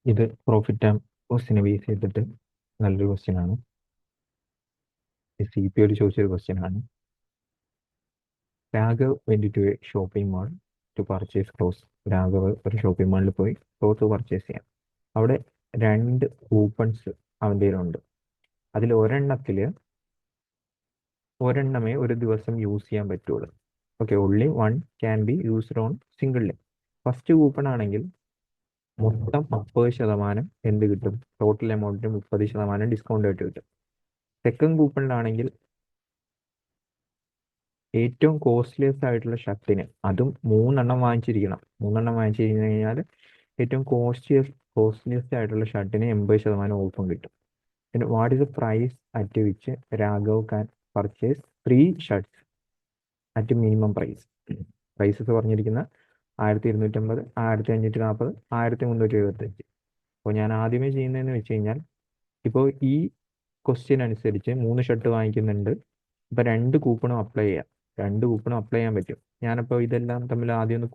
ഇത് profit and ലോസിനെ base ചെയ്തിട്ട് നല്ലൊരു ക്വസ്റ്റ്യൻ ആണ്. CPO ചോദിച്ചൊരു ക്വസ്റ്റ്യൻ ആണ്. Raghav went to A shopping mall to purchase clothes. Raghav ഒരു ഷോപ്പിംഗ് മാളിൽ പോയി ക്ലോത്ത് പർച്ചേസ് ചെയ്യാം. അവിടെ 2 കൂപ്പൺസ് അവൻ്റെ കയ്യിലുണ്ട്. അതിൽ ഒരെണ്ണമേ ഒരു ദിവസം യൂസ് ചെയ്യാൻ പറ്റുള്ളൂ. Okay, only 1 can be used on single day. First coupon ആണെങ്കിൽ മൊത്തം 30% എന്ത് കിട്ടും? ടോട്ടൽ എമൗണ്ടിന് 30% ഡിസ്കൗണ്ട് ആയിട്ട് കിട്ടും. സെക്കൻഡ് കൂപ്പണിലാണെങ്കിൽ ഏറ്റവും കോസ്റ്റ്ലിയസ്റ്റ് ആയിട്ടുള്ള ഷർട്ടിന്, അതും 3 വാങ്ങിച്ചിരിക്കണം. 3 വാങ്ങിച്ചു കഴിഞ്ഞാൽ ഏറ്റവും കോസ്റ്റ്ലിയസ്റ്റ് ആയിട്ടുള്ള ഷർട്ടിന് 80% ഓഫും കിട്ടും. പിന്നെ what is the price at which Raghav can purchase 3 shirts at minimum price. Prices പറഞ്ഞിരിക്കുന്ന 1250, 1540, 1375. അപ്പോൾ ഞാൻ ആദ്യമേ ചെയ്യുന്നതെന്ന് വെച്ച് കഴിഞ്ഞാൽ, ഇപ്പോൾ ഈ ക്വസ്റ്റ്യൻ അനുസരിച്ച് 3 ഷർട്ട് വാങ്ങിക്കുന്നുണ്ട്. ഇപ്പോൾ 2 കൂപ്പണും അപ്ലൈ ചെയ്യാം. 2 കൂപ്പണും അപ്ലൈ ചെയ്യാൻ പറ്റും. ഞാനപ്പോൾ ഇതെല്ലാം തമ്മിൽ ആദ്യം ഒന്ന്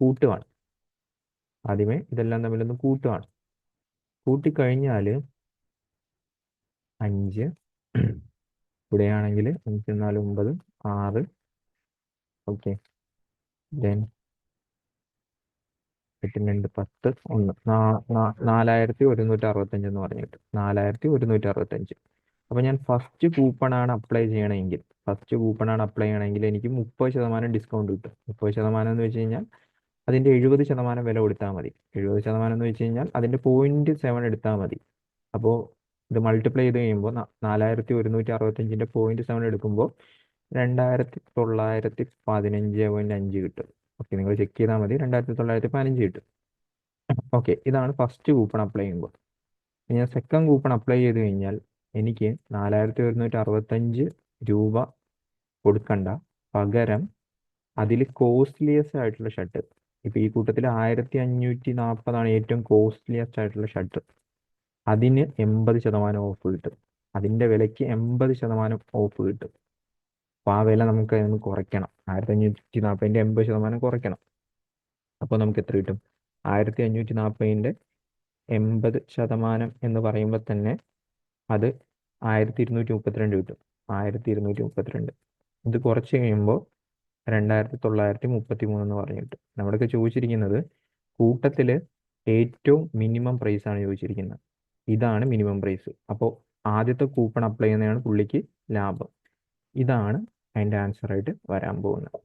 കൂട്ടുവാണ്. കൂട്ടിക്കഴിഞ്ഞാൽ 5 ഇവിടെയാണെങ്കിൽ 5 4 9 6. ഓക്കെ, ദെൻ 8 2 10 1 4165 എന്ന് പറഞ്ഞിട്ട് 4165. അപ്പോൾ ഞാൻ ഫസ്റ്റ് കൂപ്പണാണ് അപ്ലൈ ചെയ്യണമെങ്കിൽ എനിക്ക് 30% ഡിസ്കൗണ്ട് കിട്ടും. 30% എന്ന് വെച്ച് കഴിഞ്ഞാൽ അതിൻ്റെ 70% വില കൊടുത്താൽ മതി. 70% എന്ന് വെച്ച് കഴിഞ്ഞാൽ അതിൻ്റെ 0.7 എടുത്താൽ മതി. അപ്പോൾ ഇത് മൾട്ടിപ്ലൈ ചെയ്ത് കഴിയുമ്പോൾ 4165 0.7 എടുക്കുമ്പോൾ 2915.5 കിട്ടും. ഓക്കെ, നിങ്ങൾ ചെക്ക് ചെയ്താൽ മതി. 2915 കിട്ടും. ഓക്കെ, ഇതാണ് ഫസ്റ്റ് കൂപ്പൺ അപ്ലൈ ചെയ്യുമ്പോൾ. ഞാൻ സെക്കൻഡ് കൂപ്പൺ അപ്ലൈ ചെയ്ത് കഴിഞ്ഞാൽ എനിക്ക് 4165 രൂപ കൊടുക്കണ്ട. പകരം അതിൽ കോസ്റ്റ്ലിയസ്റ്റ് ആയിട്ടുള്ള ഷർട്ട്, ഇപ്പോൾ ഈ കൂട്ടത്തിൽ 1540 ഏറ്റവും കോസ്റ്റ്ലിയസ്റ്റ് ആയിട്ടുള്ള ഷർട്ട്, അതിന് 80% ഓഫ് കിട്ടും. അതിൻ്റെ വിലയ്ക്ക് 80% ഓഫ് കിട്ടും. അപ്പോൾ ആ വില നമുക്ക് അതിന് കുറയ്ക്കണം. 1540 80% കുറയ്ക്കണം. അപ്പോൾ നമുക്ക് എത്ര കിട്ടും? 1540 80% എന്ന് പറയുമ്പോൾ തന്നെ അത് 1232 കിട്ടും. 1232. ഇത് കുറച്ച് കഴിയുമ്പോൾ 2933 എന്ന് പറഞ്ഞിട്ട് നമ്മുടെയൊക്കെ ചോദിച്ചിരിക്കുന്നത് കൂട്ടത്തിൽ ഏറ്റവും മിനിമം പ്രൈസ് ആണ് ചോദിച്ചിരിക്കുന്നത്. ഇതാണ് മിനിമം പ്രൈസ്. അപ്പോൾ ആദ്യത്തെ കൂപ്പൺ അപ്ലൈ ചെയ്യുന്നതാണ് പുള്ളിക്ക് ലാഭം. ഇതാണ് അതിൻ്റെ ആൻസർ ആയിട്ട് വരാൻ പോകുന്നത്.